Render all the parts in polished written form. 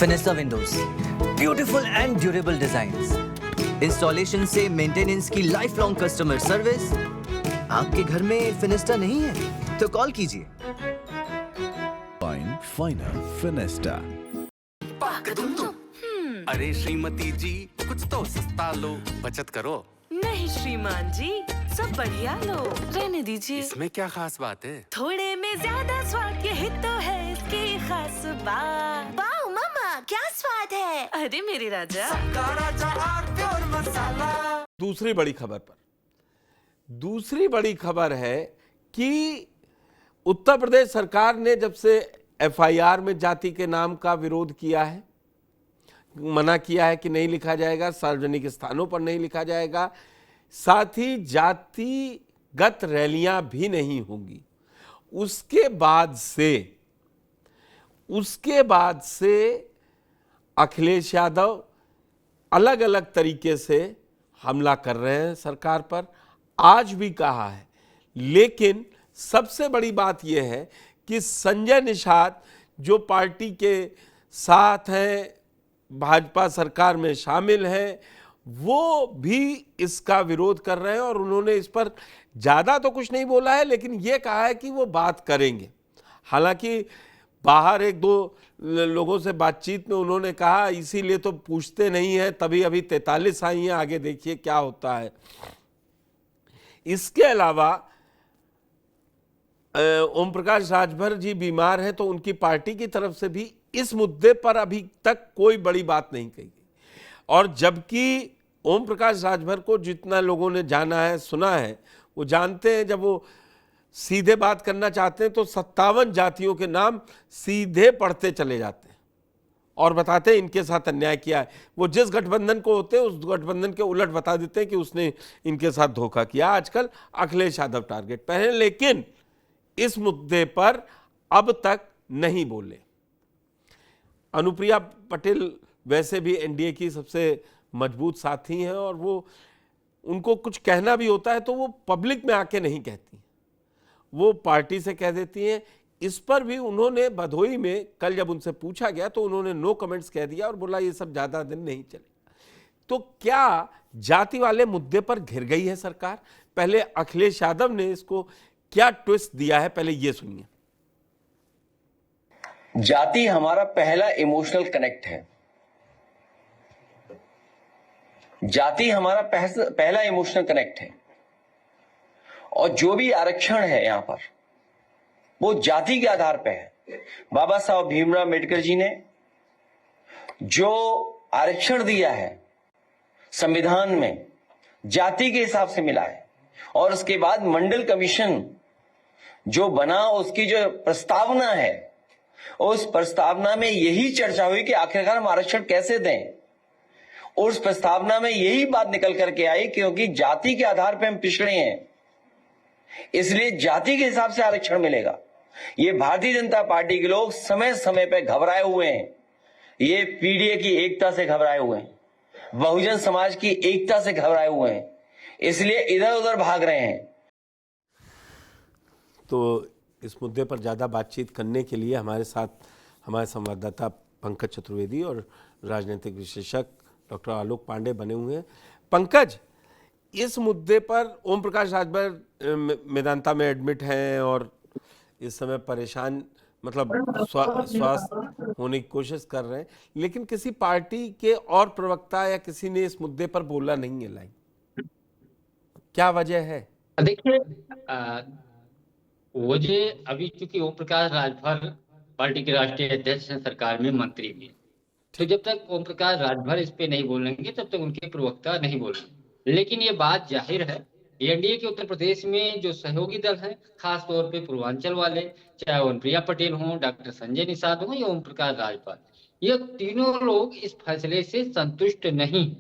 फिनिस्टा windows, beautiful and durable designs, installation से maintenance की life long customer service. आपके घर में फिनिस्टा नहीं है तो कॉल कीजिए। Final Finista. अरे श्रीमती जी, कुछ तो सस्ता लो, बचत करो। नहीं श्रीमान जी, सब बढ़िया लो, रहने दीजिए। इसमें क्या खास बात है? थोड़े में ज्यादा स्वाद, यही तो है इसकी खास बात। वाओ मम्मा, क्या स्वाद है। अरे मेरे राजा। दूसरी बड़ी खबर है कि उत्तर प्रदेश सरकार ने जब से एफआईआर में जाति के नाम का विरोध किया है, मना किया है कि नहीं लिखा जाएगा, सार्वजनिक स्थानों पर नहीं लिखा जाएगा, साथ ही जातिगत रैलियां भी नहीं होंगी। उसके बाद से अखिलेश यादव अलग अलग तरीके से हमला कर रहे हैं सरकार पर, आज भी कहा है। लेकिन सबसे बड़ी बात यह है कि संजय निषाद जो पार्टी के साथ हैं, भाजपा सरकार में शामिल हैं, वो भी इसका विरोध कर रहे हैं और उन्होंने इस पर ज़्यादा तो कुछ नहीं बोला है, लेकिन ये कहा है कि वो बात करेंगे। हालांकि बाहर एक दो लोगों से बातचीत में उन्होंने कहा इसीलिए तो पूछते नहीं हैं, तभी अभी 43 आई हैं, आगे देखिए क्या होता है। इसके अलावा ओम प्रकाश राजभर जी बीमार हैं, तो उनकी पार्टी की तरफ से भी इस मुद्दे पर अभी तक कोई बड़ी बात नहीं कही गई। और जबकि ओम प्रकाश राजभर को जितना लोगों ने जाना है, सुना है, वो जानते हैं जब वो सीधे बात करना चाहते हैं तो 57 जातियों के नाम सीधे पढ़ते चले जाते हैं और बताते हैं इनके साथ अन्याय किया है। वो जिस गठबंधन को होते हैं उस गठबंधन के उलट बता देते हैं कि उसने इनके साथ धोखा किया। आजकल अखिलेश यादव टारगेट पे हैं, लेकिन इस मुद्दे पर अब तक नहीं बोले। अनुप्रिया पटेल वैसे भी एनडीए की सबसे मजबूत साथी हैं और वो उनको कुछ कहना भी होता है तो वो पब्लिक में आके नहीं कहती, वो पार्टी से कह देती हैं। इस पर भी उन्होंने भदोही में कल जब उनसे पूछा गया तो उन्होंने नो कमेंट्स कह दिया और बोला ये सब ज़्यादा दिन नहीं चलेगा। तो क्या जाति वाले मुद्दे पर घिर गई है सरकार? पहले अखिलेश यादव ने इसको क्या ट्विस्ट दिया है, पहले ये सुनिए। जाति हमारा पहला इमोशनल कनेक्ट है। जाति हमारा पहला इमोशनल कनेक्ट है और जो भी आरक्षण है यहां पर वो जाति के आधार पर है। बाबा साहब भीमराव अम्बेडकर जी ने जो आरक्षण दिया है संविधान में, जाति के हिसाब से मिला है। और उसके बाद मंडल कमीशन जो बना, उसकी जो प्रस्तावना है, उस प्रस्तावना में यही चर्चा हुई कि आखिरकार हम आरक्षण कैसे दें। उस प्रस्तावना में यही बात निकल करके आई क्योंकि जाति के आधार पर हम पिछड़े हैं, इसलिए जाति के हिसाब से आरक्षण मिलेगा। ये भारतीय जनता पार्टी के लोग समय समय पर घबराए हुए हैं। ये पीडीए की एकता से घबराए हुए हैं, बहुजन समाज की एकता से घबराए हुए हैं, इसलिए इधर उधर भाग रहे हैं। तो इस मुद्दे पर ज़्यादा बातचीत करने के लिए हमारे साथ हमारे संवाददाता पंकज चतुर्वेदी और राजनीतिक विशेषज्ञ डॉक्टर आलोक पांडे बने हुए हैं। पंकज, इस मुद्दे पर ओम प्रकाश राजभर मेदांता में एडमिट हैं और इस समय परेशान, मतलब स्वास्थ्य होने की कोशिश कर रहे हैं, लेकिन किसी पार्टी के और प्रवक्ता या किसी ने इस मुद्दे पर बोला नहीं है। लाइन क्या वजह है? देखिए, वजह अभी चूंकि ओम प्रकाश राजभर पार्टी के राष्ट्रीय अध्यक्ष हैं, सरकार में मंत्री भी, तो जब तक ओम प्रकाश राजभर इस पे नहीं बोलेंगे तब तक उनके प्रवक्ता नहीं बोलेंगे। लेकिन ये बात जाहिर है, एनडीए के उत्तर प्रदेश में जो सहयोगी दल हैं, खास तौर पे पूर्वांचल वाले, चाहे अनुप्रिया पटेल हों, डॉक्टर संजय निषाद हों या ओम प्रकाश राजभर, ये तीनों लोग इस फैसले से संतुष्ट नहीं।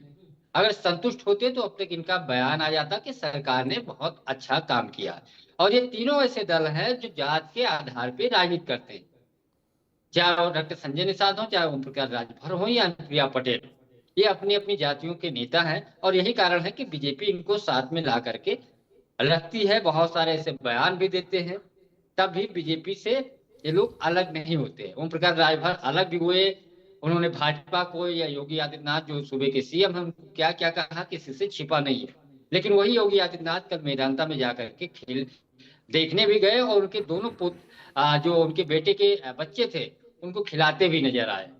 अगर संतुष्ट होते तो अब तक इनका बयान आ जाता कि सरकार ने बहुत अच्छा काम किया। और ये तीनों ऐसे दल हैं जो जात के आधार पर राजनीति करते हैं, चाहे डॉक्टर संजय निषाद हो, चाहे ओम प्रकाश राजभर हो या अनुप्रिया पटेल, ये अपनी अपनी जातियों के नेता हैं। और यही कारण है कि बीजेपी इनको साथ में ला करके रखती है, बहुत सारे ऐसे बयान भी देते हैं, तब भी बीजेपी से ये लोग अलग नहीं होते। ओम प्रकाश राजभर अलग भी हुए, उन्होंने भाजपा को या योगी आदित्यनाथ जो सूबे के सीएम हैं उनको क्या क्या कहा, किसी से छिपा नहीं है। लेकिन वही योगी आदित्यनाथ कल मेदांता में जाकर के खेल देखने भी गए और उनके दोनों जो उनके बेटे के बच्चे थे उनको खिलाते भी नजर आए।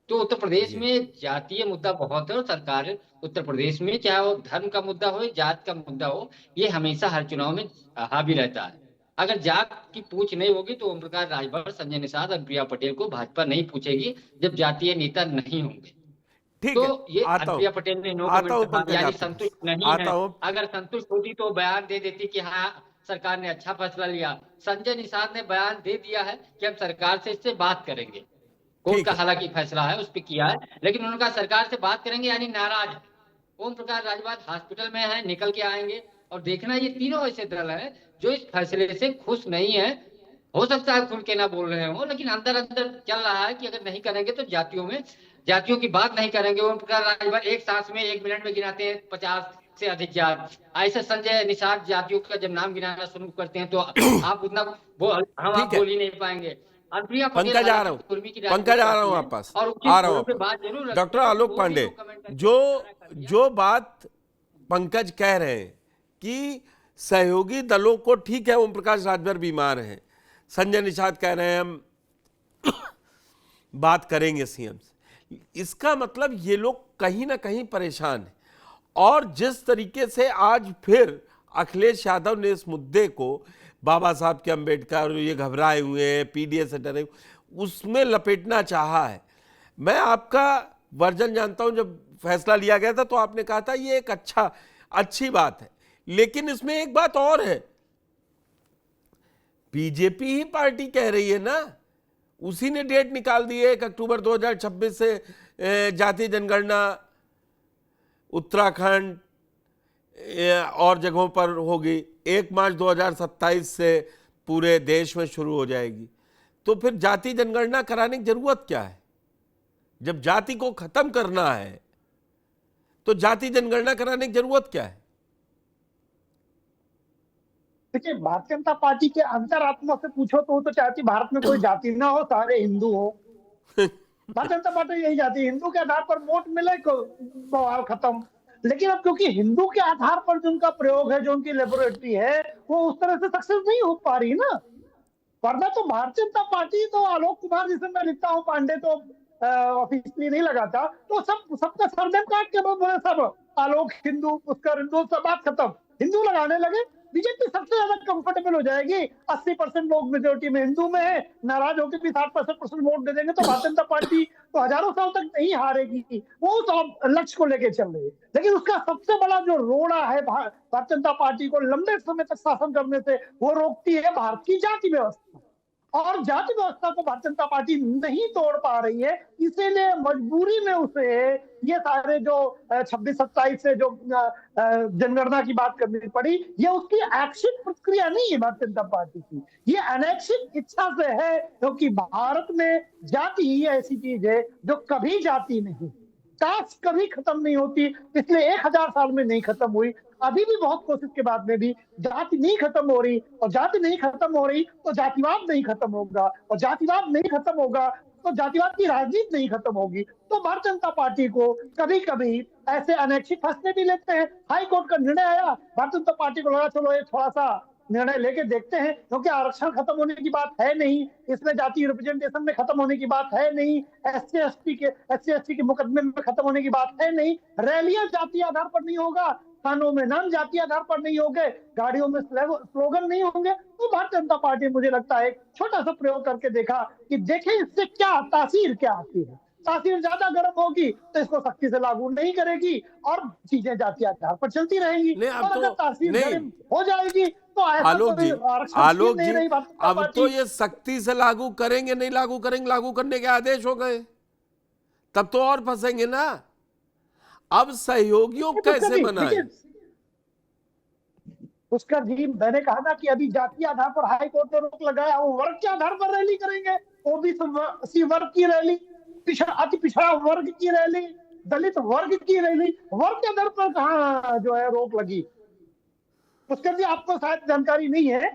तो उत्तर प्रदेश में जातीय मुद्दा बहुत है और सरकार उत्तर प्रदेश में चाहे वो धर्म का मुद्दा हो, जात का मुद्दा हो, ये हमेशा हर चुनाव में हावी रहता है। अगर जात की पूछ नहीं होगी तो ओम प्रकाश राजभर, संजय निषाद और प्रिया पटेल को भाजपा नहीं पूछेगी जब जातीय नेता नहीं होंगे। ठीक तो है, ये आता हूं। प्रिया पटेल ने नो आता हूं कमेंट पंकज यानी आप तक। संतुष्ट नहीं आता है। हूं। अगर संतुष्ट होती तो बयान दे देती कि हाँ सरकार ने अच्छा फैसला लिया। संजय निषाद ने बयान दे दिया है कि हम सरकार से इससे बात करेंगे। कोर्ट ठीक का है। हालांकि फैसला है उस पर किया है, लेकिन उन्होंने कहा सरकार से बात करेंगे यानी नाराज है। ओम प्रकाश राजभर हॉस्पिटल में है, निकल के आएंगे। और देखना ये तीनों ऐसे दल हैं जो इस फैसले से खुश नहीं है। हो सकता है खुल के ना बोल रहे हो, लेकिन अंदर अंदर चल रहा है कि अगर नहीं करेंगे तो जातियों की बात नहीं करेंगे। ओम प्रकाश राजभर एक सांस में 1 मिनट में गिनाते हैं 50 से अधिक जात। ऐसे संजय निषाद जातियों का जब नाम गिनाना शुरू करते हैं तो आप उतना आप बोल ही नहीं पाएंगे। पंकज आ रहा हूं आप पास, आ रहा हूं। डॉक्टर आलोक पांडे, जो बात पंकज कह रहे हैं कि सहयोगी दलों को, ठीक है ओम प्रकाश राजभर बीमार हैं, संजय निषाद कह रहे हैं हम बात करेंगे सीएम से, इसका मतलब ये लोग कहीं ना कहीं परेशान हैं। और जिस तरीके से आज फिर अखिलेश यादव ने इस मुद्दे को बाबा साहब के अम्बेडकर ये घबराए हुए हैं, पीडीए से डरे, उसमें लपेटना चाहा है। मैं आपका वर्जन जानता हूं, जब फैसला लिया गया था तो आपने कहा था ये एक अच्छी बात है, लेकिन इसमें एक बात और है, बीजेपी ही पार्टी कह रही है ना, उसी ने डेट निकाल दी है 1 अक्टूबर 2026 से जाति जनगणना उत्तराखंड और जगहों पर होगी, 1 मार्च 2027 से पूरे देश में शुरू हो जाएगी। तो फिर जाति जनगणना कराने की जरूरत क्या है? जब जाति को खत्म करना है तो जाति जनगणना कराने की जरूरत क्या है? देखिए, भारतीय जनता पार्टी के अंतरात्मा से पूछो तो वो तो चाहती भारत में कोई जाति ना हो, सारे हिंदू हो। भारतीय जनता पार्टी यही चाहती है, हिंदू के आधार पर वोट मिले बवाल खत्म। लेकिन अब क्योंकि हिंदू के आधार पर जो उनका प्रयोग है, जो उनकी लेबोरेटरी है, वो उस तरह से सक्सेस नहीं हो पा रही ना। वरना तो भारतीय जनता पार्टी तो आलोक कुमार, जिसे मैं लिखता हूँ, पांडे तो ऑफिशियली नहीं लगाता, तो सबका सरनेम काट के बोले सब आलोक हिंदू, पुष्कर हिंदू, सब बात खत्म। हिंदू लगाने लगे, बीजेपी सबसे ज्यादा कंफर्टेबल हो जाएगी। 80% लोग मेजोरिटी में हिंदू में है, नाराज होकर भी 60% वोट दे देंगे तो भारतीय जनता पार्टी तो हजारों साल तक नहीं हारेगी। वो उस लक्ष्य को लेकर चल रही है। लेकिन उसका सबसे बड़ा जो रोड़ा है भारतीय जनता पार्टी को लंबे समय तक शासन करने से, वो रोकती है भारत की जाति व्यवस्था। और जाति व्यवस्था को भारतीय जनता पार्टी नहीं तोड़ पा रही है, इसीलिए मजबूरी में उसे ये सारे जो 26-27 से जो जनगणना की बात करनी पड़ी, ये उसकी ऐच्छिक प्रक्रिया नहीं है भारतीय जनता पार्टी की, ये अनैच्छिक इच्छा से है। क्योंकि भारत में जाति ही ऐसी चीज है जो कभी जाती नहीं, कास्ट कभी खत्म नहीं होती, पिछले 1000 साल में नहीं खत्म हुई, अभी भी बहुत कोशिश के बाद में भी जाति नहीं खत्म हो रही। और जाति नहीं खत्म हो रही तो जातिवाद नहीं खत्म होगा, और जातिवाद नहीं खत्म होगा तो जातिवाद की राजनीति नहीं खत्म होगी। तो भारतीय जनता पार्टी को कभी कभी ऐसे अनैच्छिक फैसले भी लेते हैं। हाई कोर्ट का निर्णय आया, भारतीय जनता पार्टी को लगा चलो ये थोड़ा सा निर्णय लेके देखते हैं, क्योंकि आरक्षण खत्म होने की बात है नहीं, इसमें जाति रिप्रेजेंटेशन में खत्म होने की बात है नहीं, एससी एसटी के मुकदमे में खत्म होने की बात है नहीं, रैलियां जातीय आधार पर नहीं होगा, थानों में नाम जातीय आधार पर नहीं होंगे, गाड़ियों में स्लोगन नहीं होंगे। तो भारतीय जनता पार्टी मुझे लगता है छोटा सा प्रयोग करके देखा कि देखें इससे क्या तासीर क्या आती है। तासीर ज्यादा गर्म होगी तो इसको सख्ती से लागू नहीं करेगी और चीजें जातीय आधार पर चलती रहेंगी। और अगर तासीर गर्म हो जाएगी तो आलोक जी, अब तो ये सख्ती से लागू करेंगे, नहीं लागू करेंगे, लागू करने के आदेश हो गए, तब तो और फंसेंगे ना। अब सहयोगियों कैसे बनाए? उसका जी मैंने कहा ना कि अभी जातीय आधार पर हाई कोर्ट ने रोक लगाया, वो वर्ग के आधार पर रैली करेंगे, ओबीसी वर्ग की रैली, अति पिछड़ा वर्ग की रैली, दलित वर्ग की रैली, वर्ग के आधार पर कहाँ जो है रोक लगी? पुष्कर जी आपको शायद जानकारी नहीं है,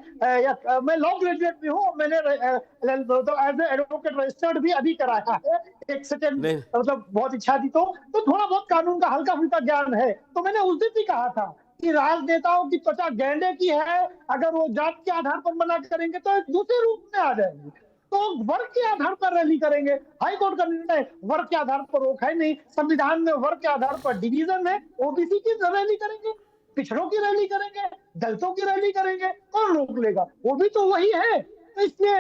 मैं लॉ ग्रेजुएट भी हूँ, मैंने एज एडवोकेट रजिस्टर्ड भी अभी कराया है, एक सेकंड, नहीं। मतलब बहुत इच्छा थी तो थोड़ा बहुत कानून का हल्का फुल्का ज्ञान है। तो मैंने उस दिन भी कहा था कि राजनेताओं की त्वचा गैंडे की है, अगर वो जात के आधार पर मना करेंगे तो एक दूसरे रूप में आ जाएंगे, तो वर्ग के आधार पर रैली करेंगे। हाई कोर्ट का निर्णय वर्ग के आधार पर रोक है नहीं, संविधान में वर्ग के आधार पर डिवीजन है, ओबीसी की रैली करेंगे, पिछड़ों की रैली करेंगे, दलितों की रैली करेंगे, कौन रोक लेगा? वो भी तो वही है। तो इसलिए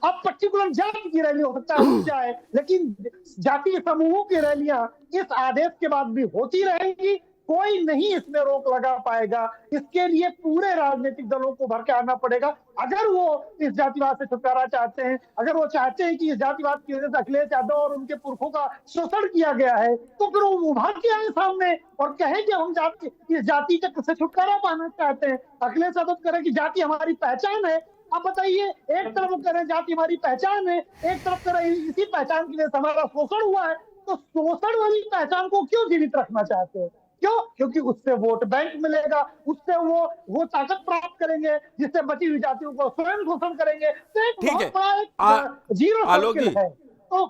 अब पर्टिकुलर जाति की रैली हो सकता है रुक जाए, लेकिन जातीय समूहों की रैलियां इस आदेश के बाद भी होती रहेंगी, कोई नहीं इसमें रोक लगा पाएगा। इसके लिए पूरे राजनीतिक दलों को भर के आना पड़ेगा। अगर वो इस जातिवाद से छुटकारा चाहते हैं, अगर वो चाहते हैं कि इस जातिवाद की वजह से अखिलेश यादव और उनके पुरखों का शोषण किया गया है, तो फिर वो उभर के आए सामने और कहें कि हम इस जाति तक से छुटकारा पाना चाहते हैं। अखिलेश यादव करें कि जाति हमारी पहचान है। आप बताइए, एक तरफ करें जाति हमारी पहचान है, एक तरफ करें इसी पहचान की वजह से हमारा शोषण हुआ है, तो शोषण वाली पहचान को क्यों जीवित रखना चाहते हैं? क्यों? क्योंकि उससे वोट बैंक मिलेगा, उससे वो ताकत प्राप्त करेंगे जिससे बची हुई जातियों को स्वयं शोषण करेंगे। तो एक ठीक बहुत है। बड़ा जीरो आलोक जी, सर्किल है। तो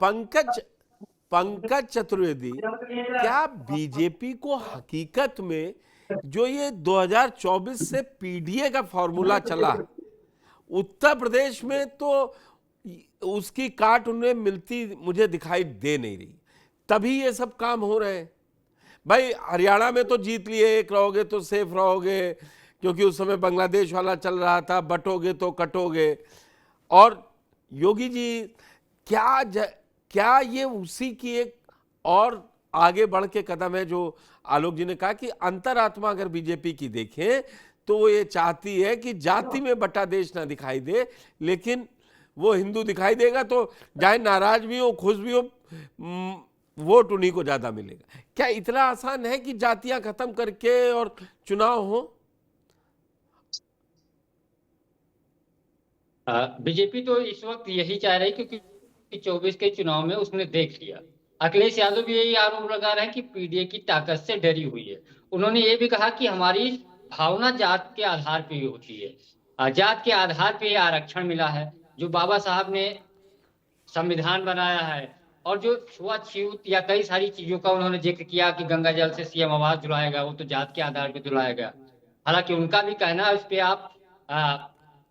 पंकज चतुर्वेदी, क्या बीजेपी को हकीकत में जो ये 2024 से पीडीए का फॉर्मूला चला, उत्तर प्रदेश में तो उसकी काट उन्हें मिलती मुझे दिखाई दे नहीं रही, तभी ये सब काम हो रहे हैं। भाई हरियाणा में तो जीत लिए, एक रहोगे तो सेफ रहोगे, क्योंकि उस समय बांग्लादेश वाला चल रहा था, बटोगे तो कटोगे। और योगी जी, क्या ये उसी की एक और आगे बढ़ के कदम है जो आलोक जी ने कहा कि अंतरात्मा अगर बीजेपी की देखें तो वो ये चाहती है कि जाति में बटा देश ना दिखाई दे, लेकिन वो हिंदू दिखाई देगा तो चाहे नाराज भी हो खुश भी हो, वोट उन्हीं को ज्यादा मिलेगा। क्या इतना आसान है कि जातियां खत्म करके और चुनाव हो? बीजेपी तो इस वक्त यही चाह रही, क्योंकि 24 के चुनाव में उसने देख लिया। अखिलेश यादव भी यही आरोप लगा रहे हैं कि पीडीए की ताकत से डरी हुई है। उन्होंने ये भी कहा कि हमारी भावना जात के आधार पे होती है, जात के आधार पे आरक्षण मिला है, जो बाबा साहब ने संविधान बनाया है, और जो छुआछूत या कई सारी चीजों का उन्होंने जिक्र किया कि गंगा जल से सीएम आवास दिलाएगा, वो तो जात के आधार पे दिलाया गया। हालांकि उनका भी कहना है, उस पर आप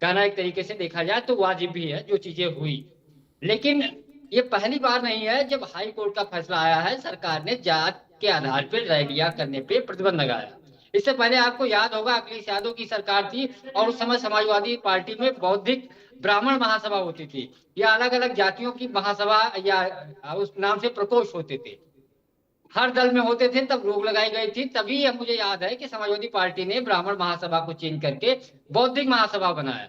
कहना एक तरीके से देखा जाए तो वाजिब भी है जो चीजें हुई, लेकिन ये पहली बार नहीं है जब हाई कोर्ट का फैसला आया है सरकार ने जात के आधार पर रैलियां करने पे प्रतिबंध लगाया। इससे पहले आपको याद होगा अखिलेश यादव की सरकार थी और उस समय समाजवादी पार्टी में बौद्धिक ब्राह्मण महासभा होती थी, या अलग अलग जातियों की महासभा या उस नाम से प्रकोष्ठ होते थे, हर दल में होते थे, तब रोक लगाई गई थी। तभी मुझे याद है कि समाजवादी पार्टी ने ब्राह्मण महासभा को चेंज करके बौद्धिक महासभा बनाया,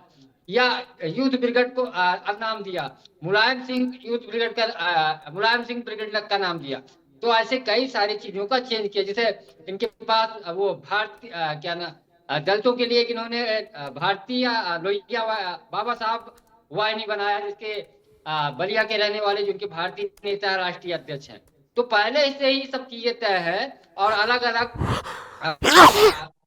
या यूथ ब्रिगेड को नाम दिया, मुलायम सिंह यूथ ब्रिगेड का मुलायम सिंह ब्रिगेड का नाम दिया। तो ऐसे कई सारी चीजों का चेंज किया, जैसे इनके पास वो भारतीय क्या ना दलितों के लिए इन्होंने भारतीय लोहिया बाबा साहब वाहिनी बनाया, जिसके बलिया के रहने वाले जिनके भारतीय नेता राष्ट्रीय अध्यक्ष हैं। तो पहले से ही सब चीजें तय है और अलग अलग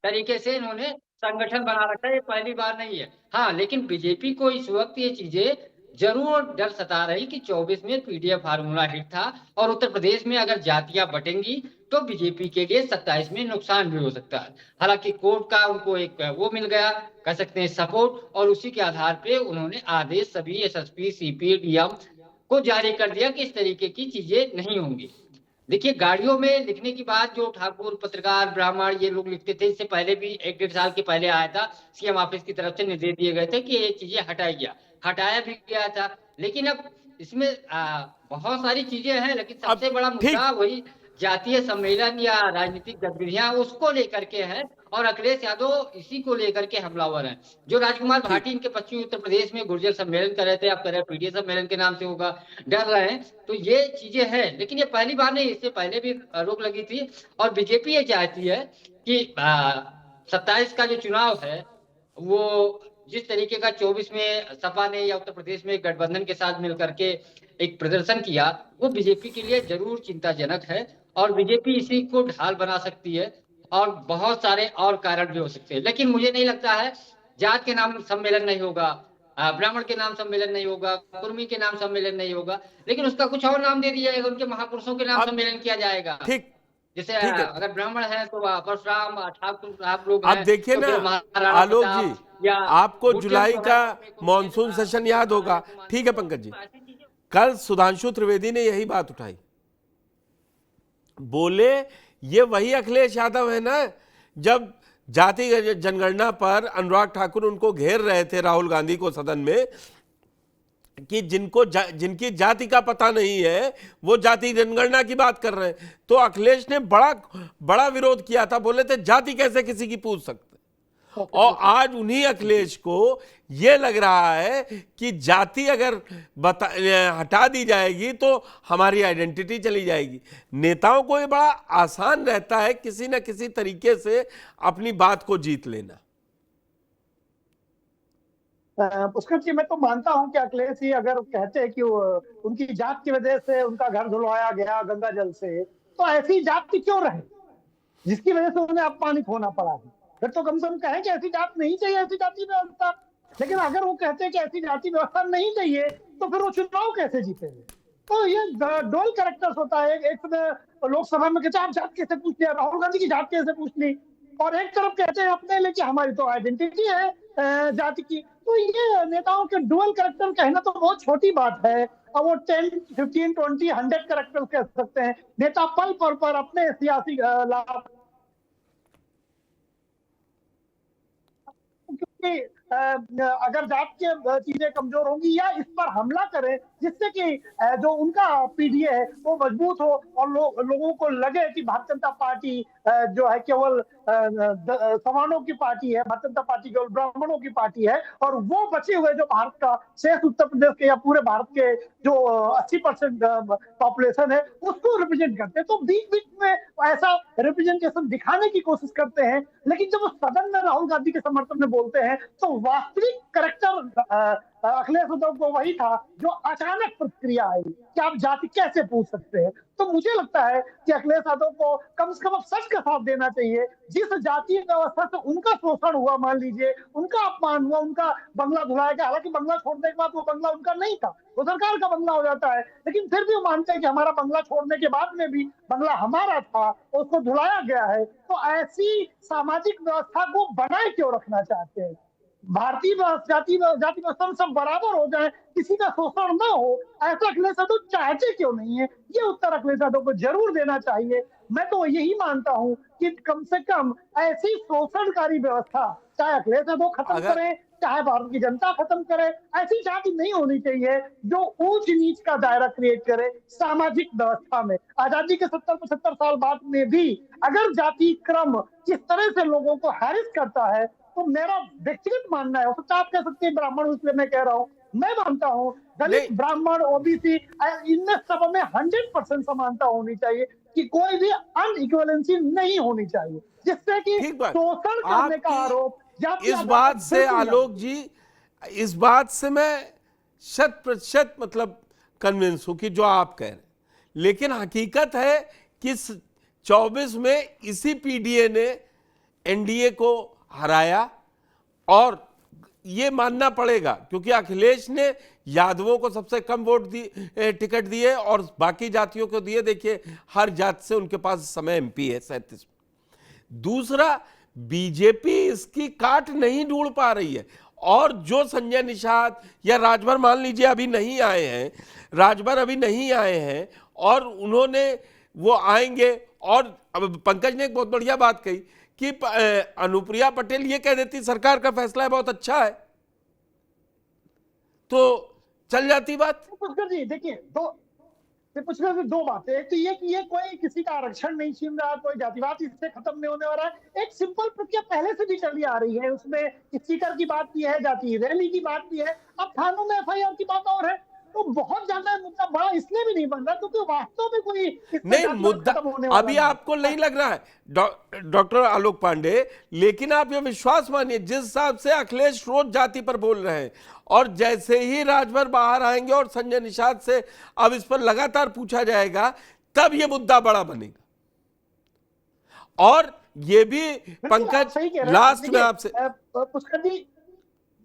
तरीके से इन्होंने संगठन बना रखा है, ये पहली बार नहीं है। हाँ, लेकिन बीजेपी को इस वक्त ये चीजें जरूर डर सता रही कि 24 में पीडीए फार्मूला हिट था और उत्तर प्रदेश में अगर जातियां बटेंगी तो बीजेपी के लिए 27 में नुकसान भी हो सकता है। हालांकि कोर्ट का उनको एक वो मिल गया, कह सकते हैं सपोर्ट, और उसी के आधार पे उन्होंने आदेश सभी एसएसपी सीपी डीएम को जारी कर दिया कि इस तरीके की चीजें नहीं होंगी। देखिए, गाड़ियों में लिखने की बात जो ठाकुर, पत्रकार, ब्राह्मण ये लोग लिखते थे, इससे पहले भी 1-1.5 साल के पहले आया था, सीएम ऑफिस की तरफ से निर्देश दिए गए थे कि ये चीजें हटाया भी गया था। लेकिन अब इसमें बहुत सारी चीजें हैं, लेकिन सबसे बड़ा मुद्दा वही जातीय सम्मेलन या राजनीतिक गतिविधियां उसको लेकर के है, और अखिलेश यादव इसी को लेकर के हमलावर हैं। जो राजकुमार भाटी इनके पश्चिमी उत्तर प्रदेश में गुर्जर सम्मेलन कर रहे थे, आप कह रहे हैं पीडीए सम्मेलन के नाम से होगा, डर रहे हैं। तो ये चीजें हैं, लेकिन ये पहली बार नहीं, इससे पहले भी रोक लगी थी। और बीजेपी ये चाहती है कि 27 का जो चुनाव है वो जिस तरीके का 24 में सपा ने या उत्तर प्रदेश में गठबंधन के साथ मिलकर के एक प्रदर्शन किया, वो बीजेपी के लिए जरूर चिंताजनक है, और बीजेपी इसी को ढाल बना सकती है और बहुत सारे और कारण भी हो सकते हैं। लेकिन मुझे नहीं लगता है जात के नाम सम्मेलन नहीं होगा, ब्राह्मण के नाम सम्मेलन नहीं होगा, कुर्मी के नाम सम्मेलन नहीं होगा, लेकिन उसका कुछ और नाम दे दिया जाएगा, उनके महापुरुषों के नाम अब- सम्मेलन किया जाएगा। ठीक जैसे ठीक है। अगर ब्राह्मण है तो परशुराम ठाकुर साहब लोग आप हैं, देखिए तो ना फिर महाराणा आलोक प्रताप जी, या आपको बुट्टन जुलाई का को मॉनसून सेशन याद होगा। ठीक है पंकज जी, कल सुधांशु त्रिवेदी ने यही बात उठाई, बोले ये वही अखिलेश यादव है ना, जब जाति जनगणना पर अनुराग ठाकुर उनको घेर रहे थे राहुल गांधी को सदन में कि जिनकी जाति का पता नहीं है वो जाति जनगणना की बात कर रहे हैं, तो अखिलेश ने बड़ा विरोध किया था, बोले थे जाति कैसे किसी की पूछ सकते। और आज उन्हीं अखिलेश को ये लग रहा है कि जाति अगर हटा दी जाएगी तो हमारी आइडेंटिटी चली जाएगी। नेताओं को ये बड़ा आसान रहता है किसी न किसी तरीके से अपनी बात को जीत लेना। पुष्कर जी, मैं तो मानता हूं कि अखिलेश जी अगर कहते हैं कि उनकी जात की वजह से उनका घर धुलवाया गया गंगा जल से, तो ऐसी जाति क्यों रहे जिसकी वजह से उन्हें अपमानित होना पड़ा है? फिर तो कम से कम कहें कि ऐसी जात नहीं चाहिए, ऐसी जाति व्यवस्था। लेकिन अगर वो कहते हैं कि ऐसी जाति व्यवस्था नहीं चाहिए, तो फिर वो चुनाव कैसे जीतेंगे? तो ये डोल कैरेक्टर्स होता है। एक समय लोकसभा में कहते हैं आप जात कैसे पूछ लिया, राहुल गांधी की जात कैसे पूछ ली, और एक तरफ कहते हैं अपने लिए कि हमारी तो आइडेंटिटी है जाति की। तो ये नेताओं के डुअल कैरेक्टर कहना तो बहुत छोटी बात है। अब वो 10, 15, 20, 100 कैरेक्टर कह सकते हैं। नेता पल पर अपने सियासी लाभ, क्योंकि अगर जात के चीजें कमजोर होंगी या इस पर हमला करें जिससे कि जो उनका पीडीए है वो मजबूत हो और लोगों को लगे कि भारतीय जनता पार्टी जो है केवल सवर्णों की पार्टी है, भारतीय जनता पार्टी केवल ब्राह्मणों की पार्टी है, और वो बचे हुए जो भारत का शेष उत्तर प्रदेश के या पूरे भारत के जो 80% पॉपुलेशन है उसको रिप्रेजेंट करते हैं। तो बीच बीच में ऐसा रिप्रेजेंटेशन दिखाने की कोशिश करते हैं, लेकिन जब वो सदन में राहुल गांधी के समर्थन में बोलते हैं तो वास्तविक करेक्टर अखिलेश यादव को वही था जो अचानक प्रतिक्रिया आई कि आप जाति कैसे पूछ सकते हैं। तो मुझे लगता है कि अखिलेश यादव को कम से कम सच का साथ देना चाहिए। जिस जातीय व्यवस्था से उनका शोषण हुआ, मान लीजिए उनका अपमान हुआ, उनका बंगला धुलाया गया, हालांकि बंगला छोड़ने के बाद वो बंगला उनका नहीं था, वो सरकार का बंगला हो जाता है, लेकिन फिर भी वो मानते हैं कि हमारा बंगला छोड़ने के बाद में भी बंगला हमारा था, उसको धुलाया गया है। तो ऐसी सामाजिक व्यवस्था को बनाए क्यों रखना चाहते हैं? भारतीय जाति व्यवस्था में सब बराबर हो जाए, किसी का शोषण न हो, ऐसा अखिलेश यादव चाहते क्यों नहीं है? ये उत्तर अखिलेश यादव को जरूर देना चाहिए। मैं तो यही मानता हूं कि कम से कम ऐसी शोषणकारी व्यवस्था चाहे अखिलेश यादव खत्म करें, चाहे भारत की जनता खत्म करे, ऐसी जाति नहीं होनी चाहिए जो ऊंच नीच का दायरा क्रिएट करे सामाजिक व्यवस्था में। आजादी के 70-75 साल बाद में भी अगर जाति क्रम किस तरह से लोगों को हैरिस करता है, तो मेरा व्यक्तिगत मानना है, हो सकता है आप कह सकते हैं ब्राह्मण, इसलिए मैं कह रहा हूँ, मैं मानता हूँ दलित, ब्राह्मण, ओबीसी, इनमें सब में 100% समानता होनी चाहिए कि कोई भी अनइक्वलेंसी नहीं होनी चाहिए, जिससे कि शोषण करने का आरोप इस बात से आलोक जी, इस बात से मैं 100% मतलब कन्विंस हूं कि जो आप कह रहे हैं, लेकिन हकीकत है कि 24 में इसी पीडीए ने एनडीए को हराया, और ये मानना पड़ेगा क्योंकि अखिलेश ने यादवों को सबसे कम वोट टिकट दिए और बाकी जातियों को दिए। देखिए हर जात से उनके पास इस समय एमपी है 37। दूसरा, बीजेपी इसकी काट नहीं ढूंढ पा रही है, और जो संजय निषाद या राजभर मान लीजिए अभी नहीं आए हैं, राजभर अभी नहीं आए हैं और उन्होंने वो आएंगे। और अब पंकज ने एक बहुत बढ़िया बात कही कि अनुप्रिया पटेल ये कह देती सरकार का फैसला है बहुत अच्छा है, तो चल जाती बात। पुष्कर जी देखिए, पुष्कर जी दो बातें, एक तो ये कि ये कोई किसी का आरक्षण नहीं छीन रहा, कोई जातिवाद इससे खत्म नहीं होने वाला है। एक सिंपल प्रक्रिया पहले से भी चली आ रही है, उसमें स्पीकर की बात भी है, जाति रैली की बात भी है, अब थानों में एफआईआर की बात और है। तो बहुत ज्यादा मुद्दा बड़ा इसलिए भी नहीं बन रहा क्योंकि वास्तव में कोई नहीं मुद्दा अभी आपको नहीं लग रहा है डॉक्टर आलोक पांडे, लेकिन आप ये विश्वास मानिए जिस हिसाब से अखिलेश रोज जाति पर बोल रहे हैं, और जैसे ही राजभर बाहर आएंगे और संजय निषाद से अब इस पर लगातार पूछा जाएगा, तब ये मुद्दा बड़ा बनेगा। और ये भी बिल्कुल, आप पंकज सही कह रहे हैं। लास्ट में देखिए, आपसे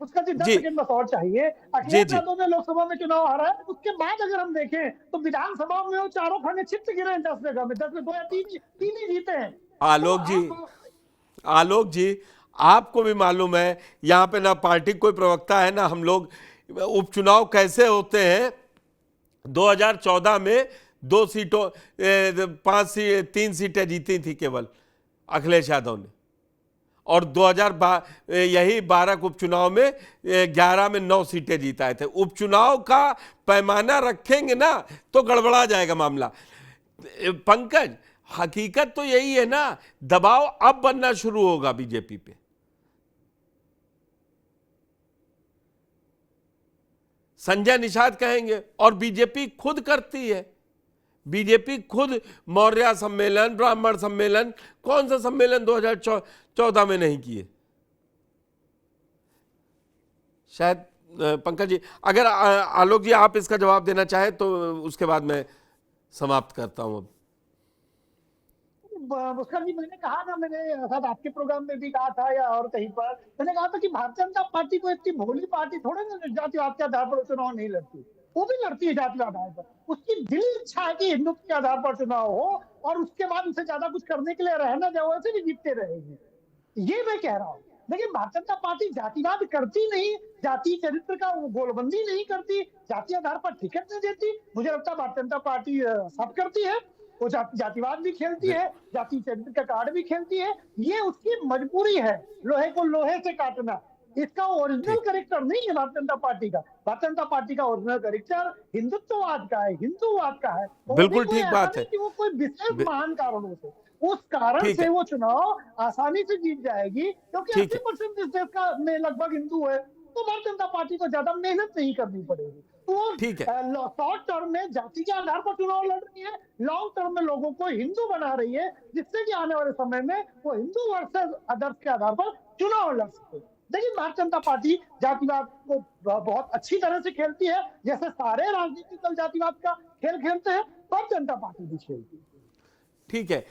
पुष्कर जी 10 जी। सेकंड बस और चाहिए। जी, अखिलेश जी। यादव ने लोकसभा में चुनाव हारा है, उसके बाद अगर हम देखें तो विधानसभा में वो चारों खाने छिप गिरे हैं 10 जगह में, 10 में 2 या 3 ही जीते हैं। आलोक जी, तो आलोक जी, आपको भी मालूम है यहाँ पे ना पार्टी कोई प्रवक्ता है ना हम लोग। उपचुनाव कैसे होते हैं? 2014 में 2 सीटों 3 सीटें जीती थी केवल अखिलेश यादव ने, और 2012 यही 12 के उपचुनाव में 11 में 9 सीटें जीताए थे। उपचुनाव का पैमाना रखेंगे ना तो गड़बड़ा जाएगा मामला। पंकज, हकीकत तो यही है ना, दबाव अब बनना शुरू होगा बीजेपी पे। संजय निषाद कहेंगे, और बीजेपी खुद करती है। बीजेपी खुद मौर्य सम्मेलन, ब्राह्मण सम्मेलन, कौन सा सम्मेलन 2014 में नहीं किए? शायद पंकज जी, अगर आलोक जी आप इसका जवाब देना चाहें तो उसके बाद मैं समाप्त करता हूं। अब पुष्कर जी, मैंने कहा ना, मैंने शायद आपके प्रोग्राम में भी कहा था या और कहीं पर, मैंने कहा था कि भारतीय जनता पार्टी को इतनी भोली पार्टी थोड़े ना जातिवाद के आधार पर चुनाव नहीं लड़ती। वो भी लड़ती है जातिवाद आधार पर। उसकी दिली इच्छा है कि हिंदुत्व के आधार पर चुनाव हो, और उसके बाद उसे ज्यादा कुछ करने के लिए रहना जाए, वैसे भी जीतते रहेगी। ये मैं कह रहा हूँ। लेकिन भारतीय जनता पार्टी जातिवाद करती नहीं, जाति चरित्र का गोलबंदी नहीं करती, जाति आधार पर टिकट नहीं देती। मुझे लगता है भारतीय जनता पार्टी सब करती है। वो जातिवाद भी खेलती है, जाति चरित्र का कार्ड भी खेलती है। ये उसकी मजबूरी है, लोहे को लोहे से काटना। इसका ओरिजिनल करेक्टर नहीं है भारतीय जनता पार्टी का। भारतीय जनता पार्टी का ओरिजिनल करेक्टर हिंदुत्ववाद का है, हिंदुवाद का है। बिल्कुल ठीक बात है कि वो कोई विशेष महान कारणों से, उस कारण से वो चुनाव आसानी से जीत जाएगी, क्योंकि 80% इस देश का में लगभग हिंदू है। तो भारतीय जनता पार्टी को ज्यादा मेहनत नहीं करनी पड़ेगी। तो शॉर्ट टर्म में जाति के आधार पर चुनाव लड़ रही है, लॉन्ग टर्म में लोगों को हिंदू बना रही है, जिससे कि आने वाले समय में वो हिंदू वर्सेस अदर्स के आधार पर चुनाव लड़ सकते। लेकिन भारतीय जनता पार्टी जातिवाद को बहुत अच्छी तरह से खेलती है, जैसे सारे राजनीतिक दल जातिवाद का खेल खेलते हैं, भारतीय जनता पार्टी भी खेलती है। ठीक है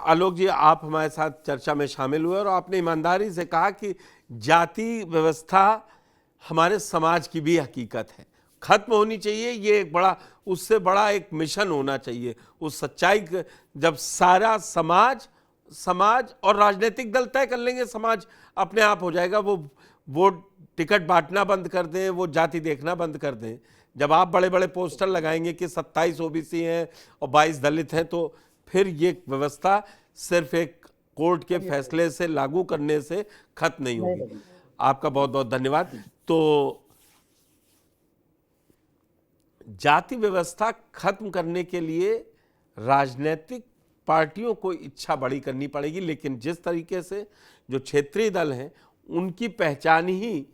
आलोक जी, आप हमारे साथ चर्चा में शामिल हुए और आपने ईमानदारी से कहा कि जाति व्यवस्था हमारे समाज की भी हकीकत है, खत्म होनी चाहिए। ये एक बड़ा, उससे बड़ा एक मिशन होना चाहिए। उस सच्चाई जब सारा समाज और राजनीतिक दल तय कर लेंगे, समाज अपने आप हो जाएगा। वो टिकट बांटना बंद कर दें, वो जाति देखना बंद कर दें। जब आप बड़े बड़े पोस्टर लगाएंगे कि 27 ओबीसी हैं और 22 दलित हैं, तो फिर ये व्यवस्था सिर्फ एक कोर्ट के फैसले से लागू करने से खत्म नहीं होगी। आपका बहुत बहुत धन्यवाद। तो जाति व्यवस्था खत्म करने के लिए राजनीतिक पार्टियों को इच्छा बड़ी करनी पड़ेगी, लेकिन जिस तरीके से जो क्षेत्रीय दल हैं उनकी पहचान ही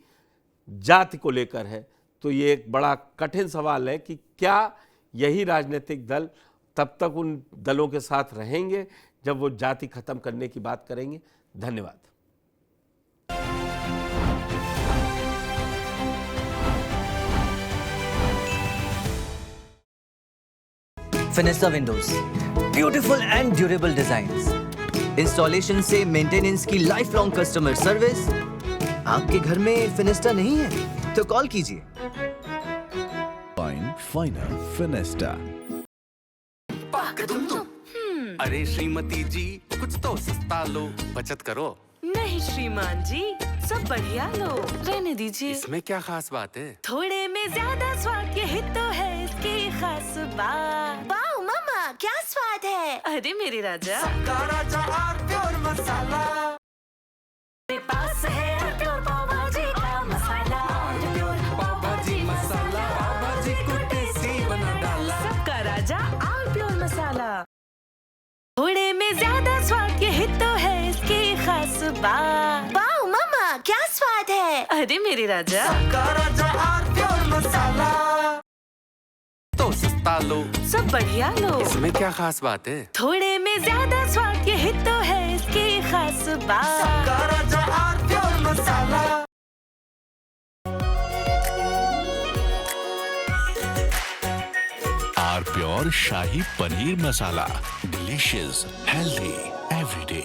जाति को लेकर है, तो ये एक बड़ा कठिन सवाल है कि क्या यही राजनीतिक दल तब तक उन दलों के साथ रहेंगे जब वो जाति खत्म करने की बात करेंगे। धन्यवाद। Finista windows, beautiful and durable designs, installation से मेंटेनेंस की लाइफ लॉन्ग कस्टमर सर्विस। आपके घर में फिनिस्टा नहीं है तो कॉल कीजिए। Final Finista. अरे श्रीमती जी, कुछ तो सस्ता लो, बचत करो। नहीं श्रीमान जी, सब बढ़िया लो, रहने दीजिए। इसमें क्या खास बात है? थोड़े में ज्यादा स्वाद, यही तो है इसकी खास बात। वाओ मामा, क्या स्वाद है। अरे मेरे राजा, राजा प्योर मसाला, मेरे पास है प्योर पाव भाजी का मसाला। पाव भाजी मसाला, पाव भाजी को टेस्टी बना डाला। सबका राजा आल प्योर मसाला। थोड़े में ज्यादा स्वाद, यही तो है इसकी खास बात। वाओ मामा, क्या स्वाद है। अरे मेरे राजा, राजा प्योर मसाला, तो सस्ता लो, सब बढ़िया लो। इसमें क्या खास बात है? थोड़े में ज्यादा स्वाद, यही तो है इसकी खास बात। Raja pure masala. Our pure shahi paneer masala, delicious, healthy every day.